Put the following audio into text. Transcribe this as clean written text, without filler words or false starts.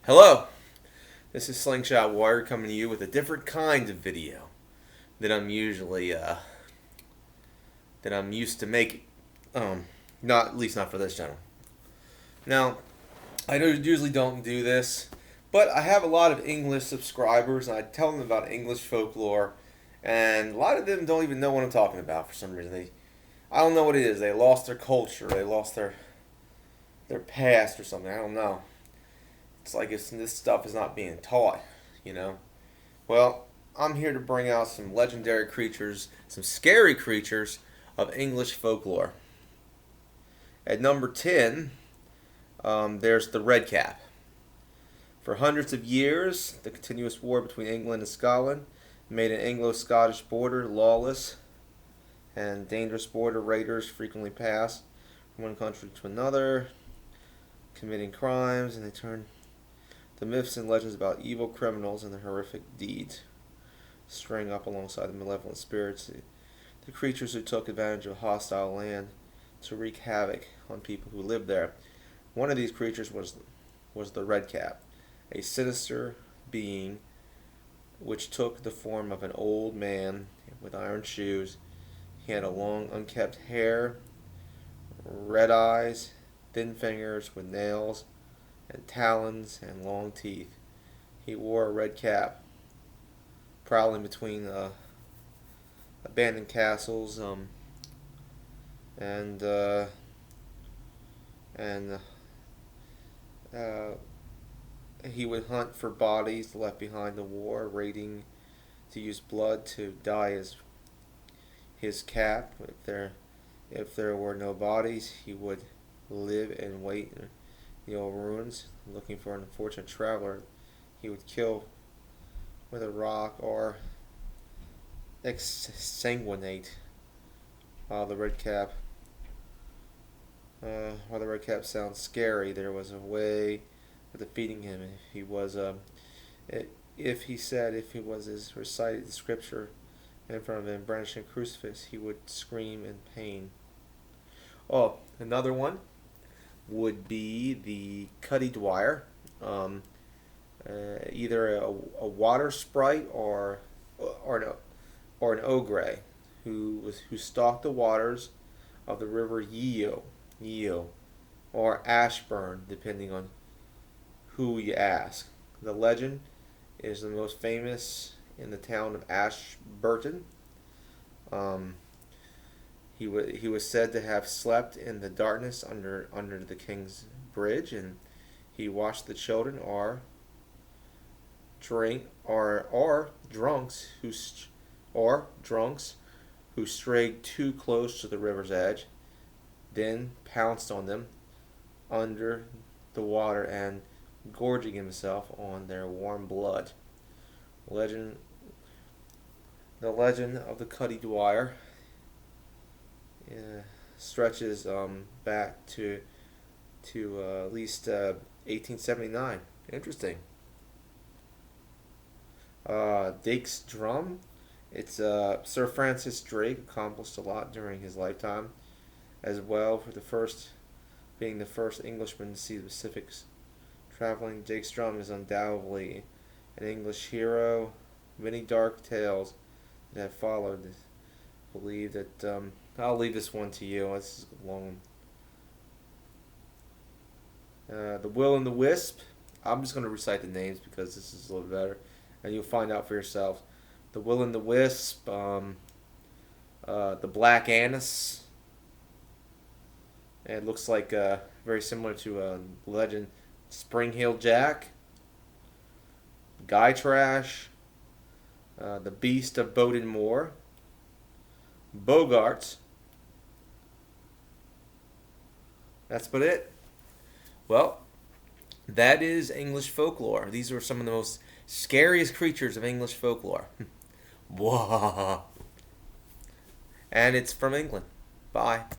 Hello, this is Slingshot Warrior coming to you with a different kind of video than I'm usually that I'm used to making. Not at least not for this channel. Now, I usually don't do this, but I have a lot of English subscribers, and I tell them about English folklore, and a lot of them don't even know what I'm talking about for some reason. I don't know what it is. They lost their culture. They lost their past or something. I don't know. It's like this stuff is not being taught, you know. Well, I'm here to bring out some legendary creatures, some scary creatures of English folklore. At number 10, there's the red cap. For hundreds of years, the continuous war between England and Scotland made an Anglo-Scottish border lawless, and dangerous border raiders frequently passed from one country to another, committing crimes, and they turned the myths and legends about evil criminals and their horrific deeds, straying up alongside the malevolent spirits, the creatures who took advantage of hostile land to wreak havoc on people who lived there. One of these creatures was the red cap, a sinister being which took the form of an old man with iron shoes. He had a long, unkempt hair, red eyes, thin fingers with nails and talons and long teeth. He wore a red cap, prowling between abandoned castles, and he would hunt for bodies left behind the war, raiding to use blood to dye his cap. If there were no bodies, he would live and wait in the old ruins, looking for an unfortunate traveler. He would kill with a rock or exsanguinate. While the red cap sounds scary, there was a way of defeating him. If he recited the scripture in front of him, brandishing a crucifix, he would scream in pain. Oh, another one would be the Cuddy Dwyer, either a water sprite or an ogre who stalked the waters of the river Yeo, or Ashburn, depending on who you ask. The legend is the most famous in the town of Ashburton. He was said to have slept in the darkness under the king's bridge, and he watched the children or drunks who strayed too close to the river's edge, then pounced on them under the water and gorging himself on their warm blood. The legend of the Cuddy Dwyer stretches back to at least 1879. Interesting. Drake's drum. It's Sir Francis Drake accomplished a lot during his lifetime, as well for being the first Englishman to see the Pacific traveling. Drake's drum is undoubtedly an English hero. Many dark tales that have followed believe that I'll leave this one to you. This is a long one. The Will and the Wisp. I'm just going to recite the names because this is a little better, and you'll find out for yourselves. The Will and the Wisp, the Black Annis. It looks like very similar to legend Spring Hill Jack, Guy Trash, the Beast of Bowden Moor, Bogarts. That's about it. Well, that is English folklore. These are some of the most scariest creatures of English folklore. Whoa. And it's from England. Bye.